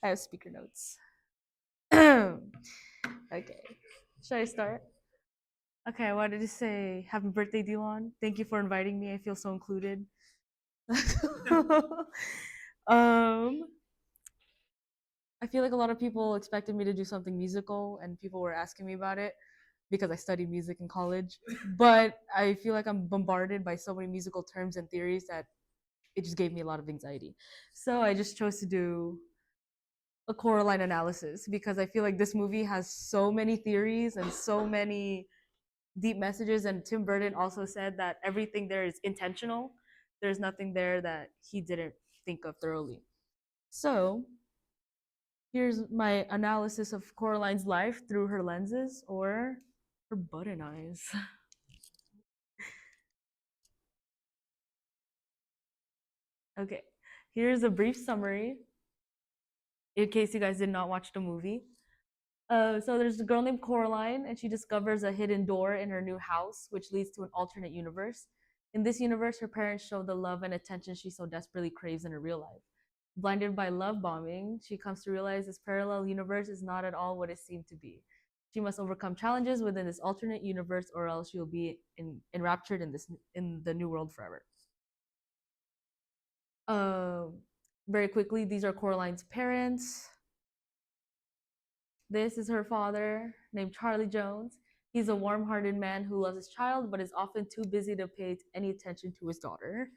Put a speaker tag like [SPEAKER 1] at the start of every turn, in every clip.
[SPEAKER 1] I have speaker notes. Okay. Should I start? Okay, I wanted to say happy birthday, Dylan. Thank you for inviting me. I feel so included. um, I feel like a lot of people expected me to do something musical, and people were asking me about it because I studied music in college. But I feel like I'm bombarded by so many musical terms and theories that it just gave me a lot of anxiety. So I just chose to do a Coraline analysis because I feel like this movie has so many theories and so many deep messages. And Tim Burton also said that everything there is intentional. There's nothing there that he didn't think of thoroughly. So here's my analysis of Coraline's life through her lenses or her button eyes. Okay, here's a brief summary in case you guys did not watch the movie. So there's a girl named Coraline, and she discovers a hidden door in her new house, which leads to an alternate universe. In this universe, her parents show the love and attention she so desperately craves in her real life. Blinded by love bombing, she comes to realize this parallel universe is not at all what it seemed to be. She must overcome challenges within this alternate universe, or else she will be enraptured in the new world forever. Uh, Very quickly, these are Coraline's parents. This is her father, named Charlie Jones. He's a warm hearted man who loves his child, but is often too busy to pay any attention to his daughter.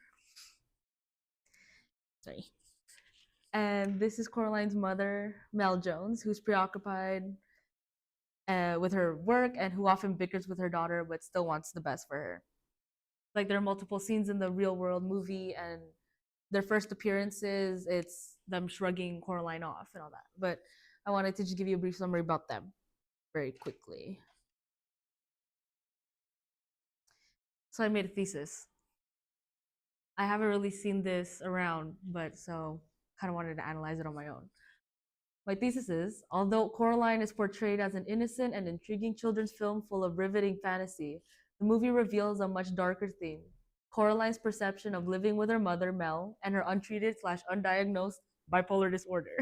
[SPEAKER 1] Sorry. And this is Coraline's mother, Mel Jones, who's preoccupied with her work and who often bickers with her daughter, but still wants the best for her. Like, there are multiple scenes in the real world movie, and their first appearances, it's them shrugging Coraline off and all that. But I wanted to just give you a brief summary about them very quickly. So I made a thesis. I haven't really seen this around, but so kind of wanted to analyze it on my own. My thesis is, although Coraline is portrayed as an innocent and intriguing children's film full of riveting fantasy, the movie reveals a much darker theme. Coraline's perception of living with her mother, Mel, and her untreated slash undiagnosed bipolar disorder.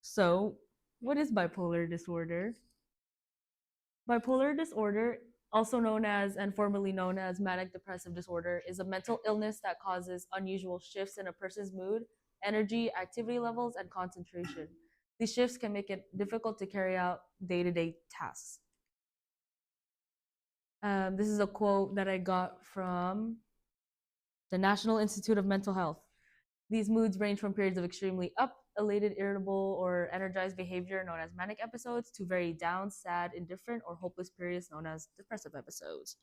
[SPEAKER 1] So, what is bipolar disorder? Bipolar disorder, also known as and formerly known as manic depressive disorder, is a mental illness that causes unusual shifts in a person's mood, energy, activity levels, and concentration. These shifts can make it difficult to carry out day to day tasks. This is a quote that I got from the National Institute of Mental Health. These moods range from periods of extremely up, elated, irritable, or energized behavior known as manic episodes to very down, sad, indifferent, or hopeless periods known as depressive episodes.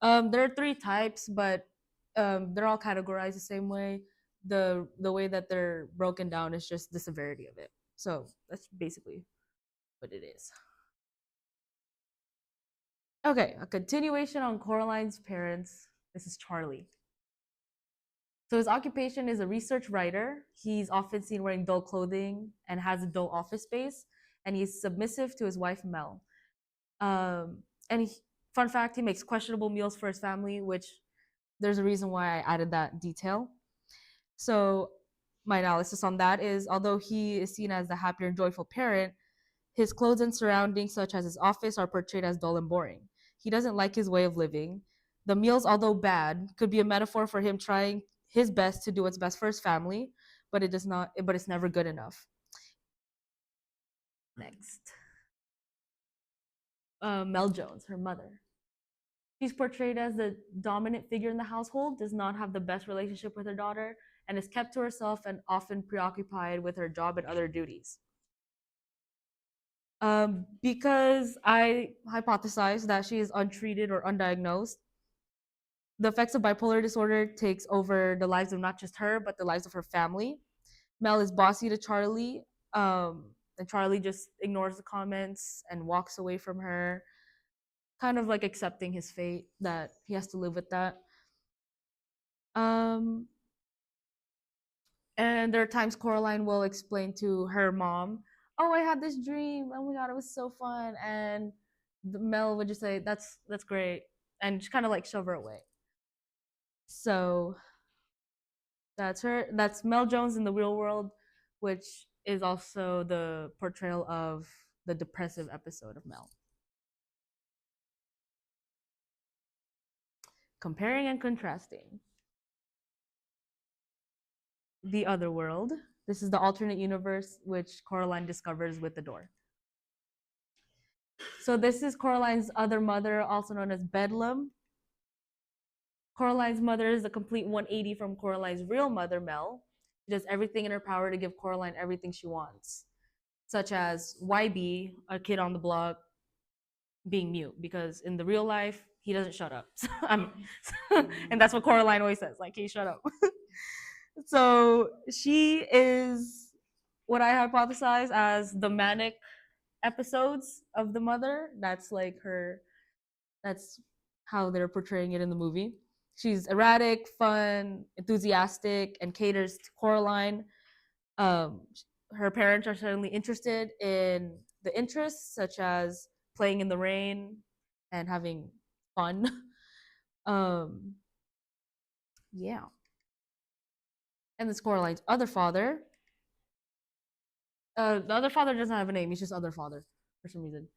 [SPEAKER 1] There are three types, but they're all categorized the same way. The way that they're broken down is just the severity of it. So that's basically what it is. Okay, a continuation on Coraline's parents. This is Charlie. So his occupation is a research writer. He's often seen wearing dull clothing and has a dull office space, and he's submissive to his wife Mel. And fun fact, he makes questionable meals for his family, which there's a reason why I added that detail. So my analysis on that is, although he is seen as the happier and joyful parent, his clothes and surroundings, such as his office, are portrayed as dull and boring. He doesn't like his way of living. The meals, although bad, could be a metaphor for him trying his best to do what's best for his family, but it does not. But it's never good enough. Next, Mel Jones, her mother. She's portrayed as the dominant figure in the household, does not have the best relationship with her daughter, and is kept to herself and often preoccupied with her job and other duties. Because I hypothesize that she is untreated or undiagnosed, the effects of bipolar disorder takes over the lives of not just her, but the lives of her family. Mel is bossy to Charlie, and Charlie just ignores the comments and walks away from her, kind of like accepting his fate that he has to live with that. Um, and there are times Coraline will explain to her mom, "Oh, I had this dream. Oh my god, it was so fun." And Mel would just say, "That's great," and just kind of like shove her away. So That's her. That's Mel Jones in the real world, which is also the portrayal of the depressive episode of Mel. Comparing and contrasting. The other world. This is the alternate universe which Coraline discovers with the door. So this is Coraline's other mother, also known as Bedlam. Coraline's mother is a complete 180 from Coraline's real mother, Mel. She does everything in her power to give Coraline everything she wants, such as YB, a kid on the block, being mute, because in the real life, he doesn't shut up. And that's what Coraline always says, like, hey, shut up. So she is what I hypothesize as the manic episodes of the mother. That's like her, that's how they're portraying it in the movie. She's erratic, fun, enthusiastic, and caters to Coraline. Um, Her parents are certainly interested in the interests such as playing in the rain and having fun. Um, yeah. And this Coraline's other father. The other father doesn't have a name. He's just other father for some reason.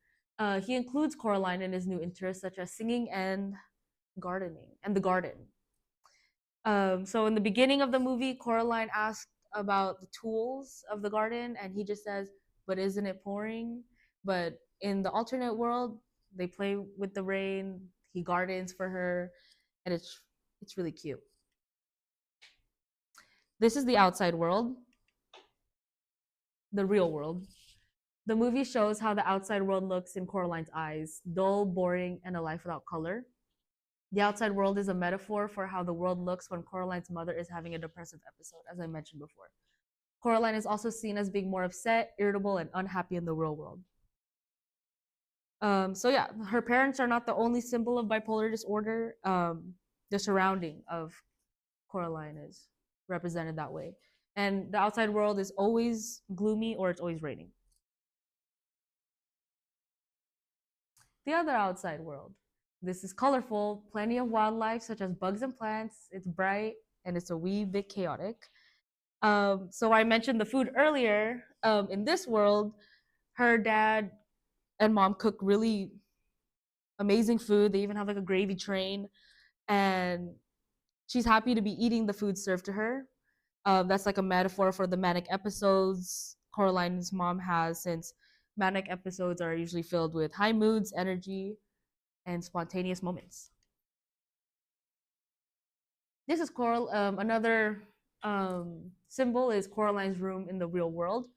[SPEAKER 1] He includes Coraline in his new interests such as singing and gardening and the garden. So in the beginning of the movie, Coraline asked about the tools of the garden, and he just says, "But isn't it pouring?" But in the alternate world, they play with the rain. He gardens for her, and it's really cute. This is the outside world, the real world. The movie shows how the outside world looks in Coraline's eyes, dull, boring, and a life without color. The outside world is a metaphor for how the world looks when Coraline's mother is having a depressive episode, as I mentioned before. Coraline is also seen as being more upset, irritable, and unhappy in the real world. So yeah, her parents are not the only symbol of bipolar disorder. The surrounding of Coraline is represented that way, and the outside world is always gloomy or it's always raining. The other outside world. This is colorful, plenty of wildlife such as bugs and plants. It's bright and it's a wee bit chaotic. So I mentioned the food earlier. In this world, her dad and mom cook really amazing food. They even have like a gravy train, and she's happy to be eating the food served to her. That's like a metaphor for the manic episodes Coraline's mom has, since manic episodes are usually filled with high moods, energy, and spontaneous moments. This is Coral. Another symbol is Coraline's room in the real world.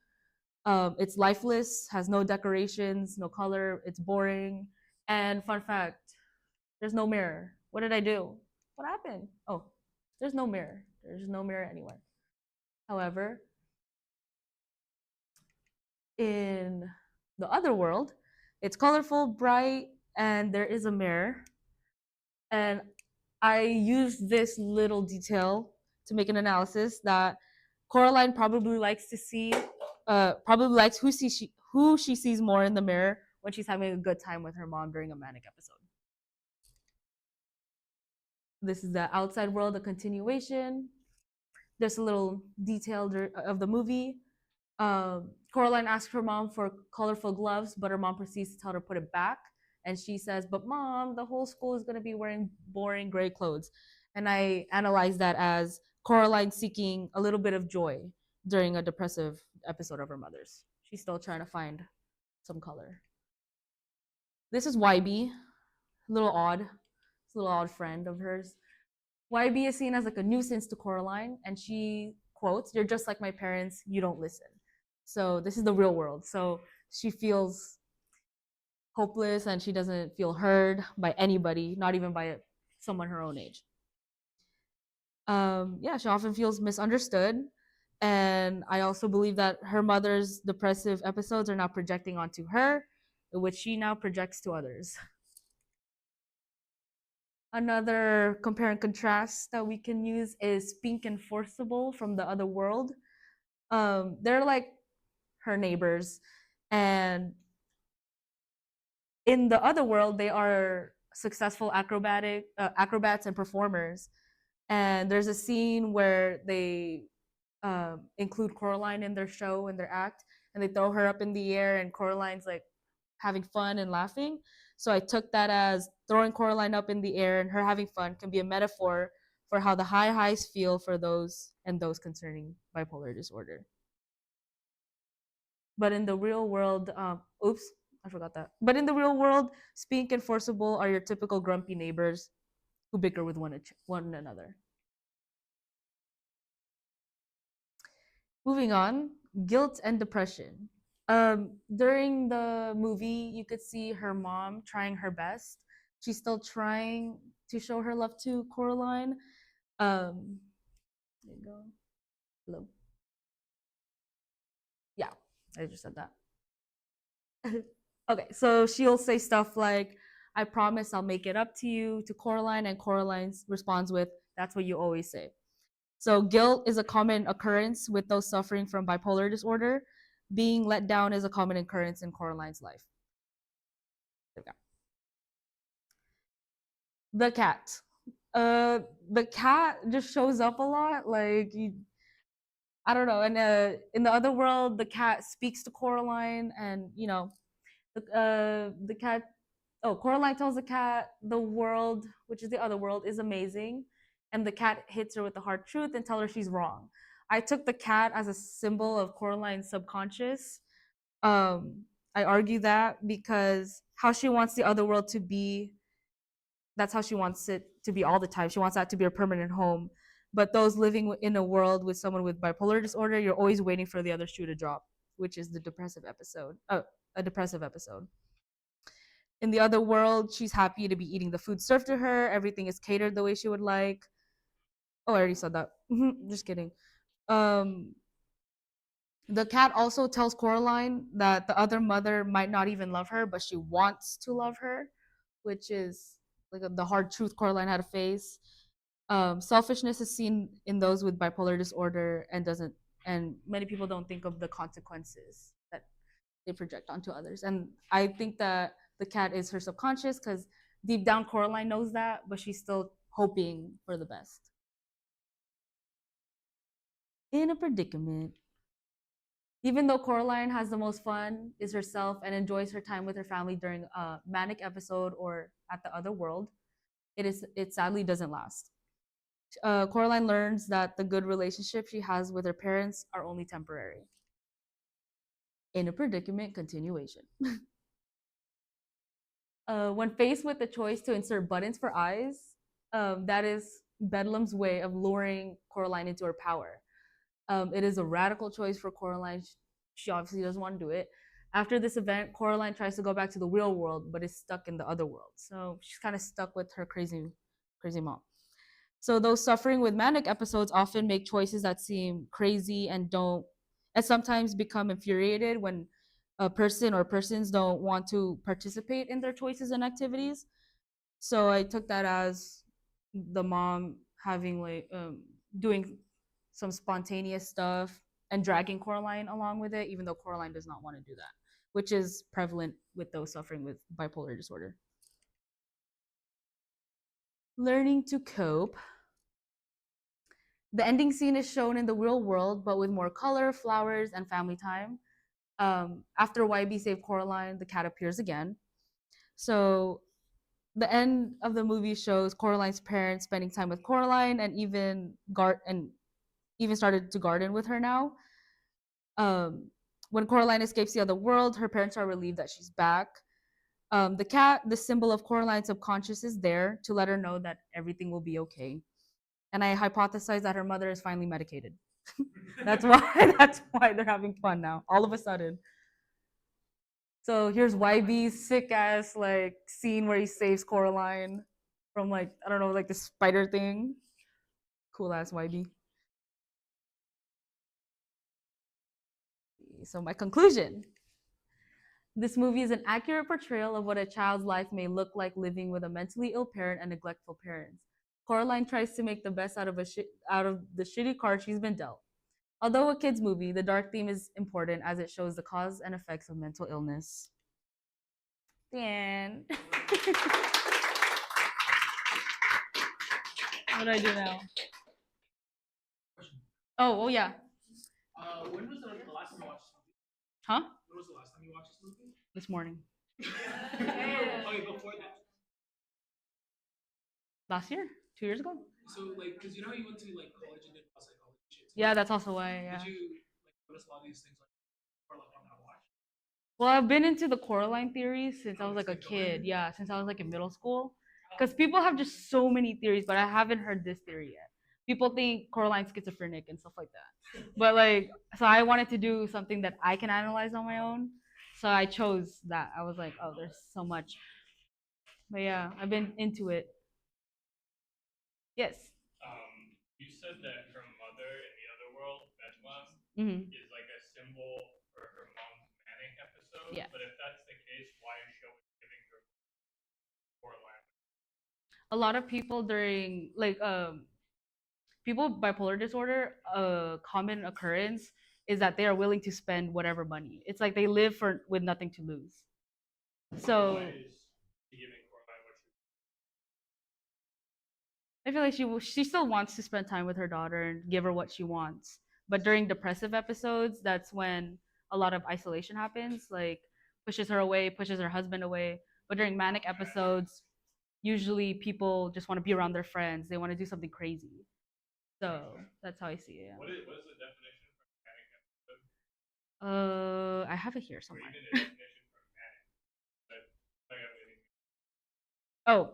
[SPEAKER 1] It's lifeless, has no decorations, no color. It's boring. And fun fact: there's no mirror. What did I do? What happened? Oh, there's no mirror. There's no mirror anywhere. However, in the other world, it's colorful, bright, and there is a mirror. And I used this little detail to make an analysis that Coraline probably likes to see, probably likes who she sees more in the mirror when she's having a good time with her mom during a manic episode. This is the outside world, the continuation. There's a little detail of the movie. Coraline asks her mom for colorful gloves, but her mom proceeds to tell her to put it back. And she says, "But mom, the whole school is going to be wearing boring gray clothes." And I analyze that as Coraline seeking a little bit of joy during a depressive episode of her mother's. She's still trying to find some color. This is YB, a little odd. It's a little odd friend of hers. YB is seen as like a nuisance to Coraline, and she quotes, "You're just like my parents, you don't listen." So this is the real world. So she feels hopeless and she doesn't feel heard by anybody, not even by someone her own age. Yeah, she often feels misunderstood. And I also believe that her mother's depressive episodes are now projecting onto her, which she now projects to others. Another compare and contrast that we can use is Pink and Forcible from the other world. They're like her neighbors, and in the other world, they are successful acrobats and performers. And there's a scene where they include Coraline in their show, in their act, and they throw her up in the air, and Coraline's like having fun and laughing. So I took that as throwing Coraline up in the air and her having fun can be a metaphor for how the high highs feel for those and those concerning bipolar disorder. But in the real world, oops, I forgot that. But in the real world, Spink and Forcible are your typical grumpy neighbors who bicker with one another. Moving on, guilt and depression. During the movie, you could see her mom trying her best. She's still trying to show her love to Coraline. Um, there you go. Hello. Yeah, I just said that. Okay, so she'll say stuff like, I promise I'll make it up to you to Coraline, and Coraline responds with, that's what you always say. So, guilt is a common occurrence with those suffering from bipolar disorder. Being let down is a common occurrence in Coraline's life. Okay. The cat. The cat just shows up a lot. I don't know. And in the other world, the cat speaks to Coraline, and the cat. Oh, Coraline tells the cat the world, which is the other world, is amazing, and the cat hits her with the hard truth and tell her she's wrong. I took the cat as a symbol of Coraline's subconscious. Um, I argue that because how she wants the other world to be, that's how she wants it to be all the time. She wants that to be her permanent home. But those living in a world with someone with bipolar disorder, you're always waiting for the other shoe to drop, which is the depressive episode. A depressive episode. In the other world, she's happy to be eating the food served to her. Everything is catered the way she would like. Oh, I already said that. Just kidding. Um, the cat also tells Coraline that the other mother might not even love her, but she wants to love her, which is like the hard truth Coraline had to face. Selfishness is seen in those with bipolar disorder and doesn't, and many people don't think of the consequences that they project onto others. And I think that the cat is her subconscious because deep down Coraline knows that, but she's still hoping for the best. In a predicament. Even though Coraline has the most fun, is herself, and enjoys her time with her family during a manic episode or at the other world, it sadly doesn't last. Coraline learns that the good relationship she has with her parents are only temporary. In a predicament, continuation. When faced with the choice to insert buttons for eyes, that is Bedlam's way of luring Coraline into her power. It is a radical choice for Coraline. She obviously doesn't want to do it. After this event, Coraline tries to go back to the real world, but is stuck in the other world. So she's kind of stuck with her crazy mom. So those suffering with manic episodes often make choices that seem crazy and sometimes become infuriated when a person or persons don't want to participate in their choices and activities. So I took that as the mom having doing some spontaneous stuff and dragging Coraline along with it, even though Coraline does not want to do that, which is prevalent with those suffering with bipolar disorder. Learning to cope. The ending scene is shown in the real world, but with more color, flowers, and family time. After YB saved Coraline, the cat appears again. So the end of the movie shows Coraline's parents spending time with Coraline and even started to garden with her now. When Coraline escapes the other world, her parents are relieved that she's back. The cat, the symbol of Coraline's subconscious, is there to let her know that everything will be okay. And I hypothesize that her mother is finally medicated. That's why that's why they're having fun now, all of a sudden. So here's YB's sick ass like scene where he saves Coraline from like I don't know like the spider thing. Cool ass YB. So my conclusion: this movie is an accurate portrayal of what a child's life may look like living with a mentally ill parent and neglectful parents. Coraline tries to make the best out of the shitty card she's been dealt. Although a kids movie, the dark theme is important as it shows the cause and effects of mental illness. The end. What do I do now? Oh yeah.
[SPEAKER 2] When was the last time you watched this movie?
[SPEAKER 1] Huh?
[SPEAKER 2] When was the last time you watched this movie?
[SPEAKER 1] This morning.
[SPEAKER 2] Okay, before that.
[SPEAKER 1] Last year? 2 years ago?
[SPEAKER 2] So like, cause you know how you went to like college and did psychology shit too.
[SPEAKER 1] Yeah, that's also why. Yeah.
[SPEAKER 2] Did you like notice a lot of these things like or like on that watch?
[SPEAKER 1] Well, I've been into the Coraline theories since I was like a kid. Yeah, since I was like in middle school. Because people have just so many theories, but I haven't heard this theory yet. People think Coraline's schizophrenic and stuff like that. But like, so I wanted to do something that I can analyze on my own. So I chose that. I was like, oh, there's so much. But yeah, I've been into it. Yes.
[SPEAKER 3] You said that her mother in the other world, Bedlam,
[SPEAKER 1] Hmm.
[SPEAKER 3] is like a symbol for her mom's manic episode.
[SPEAKER 1] Yeah.
[SPEAKER 3] But if that's the case, why is she always giving her Coraline?
[SPEAKER 1] A lot of people during like people with bipolar disorder, a common occurrence is that they are willing to spend whatever money. It's like they live for with nothing to lose. So
[SPEAKER 3] Why is she giving Coraline what she
[SPEAKER 1] I feel like she still wants to spend time with her daughter and give her what she wants. But during depressive episodes, that's when a lot of isolation happens, like pushes her away, pushes her husband away. But during manic episodes, usually people just want to be around their friends. They want to do something crazy. So that's how I see it.
[SPEAKER 3] what is the definition for manic episode?
[SPEAKER 1] I have it here
[SPEAKER 3] Or
[SPEAKER 1] somewhere.
[SPEAKER 3] even a definition for manic? But like I'm getting
[SPEAKER 1] Oh,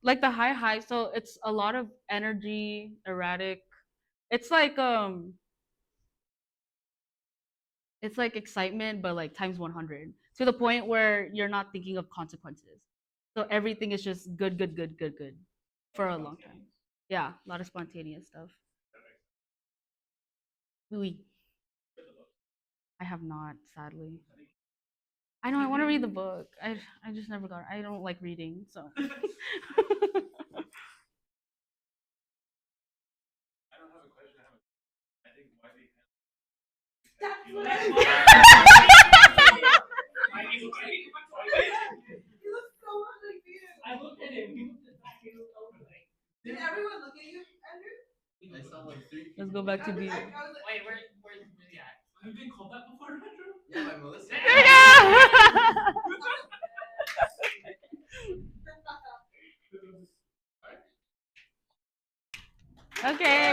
[SPEAKER 1] like the high high. So it's a lot of energy, erratic. It's like it's like excitement, but like times 100 to the point where you're not thinking of consequences. So everything is just good, good, good, good, good for a long time. Yeah, a lot of spontaneous stuff. Oui, I have not, sadly. I know I want to read the book. I just never got. I don't like reading, so.
[SPEAKER 3] I don't have a question. I think why they
[SPEAKER 2] That's what He looks so much like you. I looked at him. He looked at back. He looked over like. Did everyone look at you, Andrew?
[SPEAKER 3] I saw like 3 people.
[SPEAKER 1] Let's go back to B.
[SPEAKER 2] I was like, wait, where's he at? Have you been called that before, Andrew?
[SPEAKER 3] Yeah, by Melissa.
[SPEAKER 1] Okay.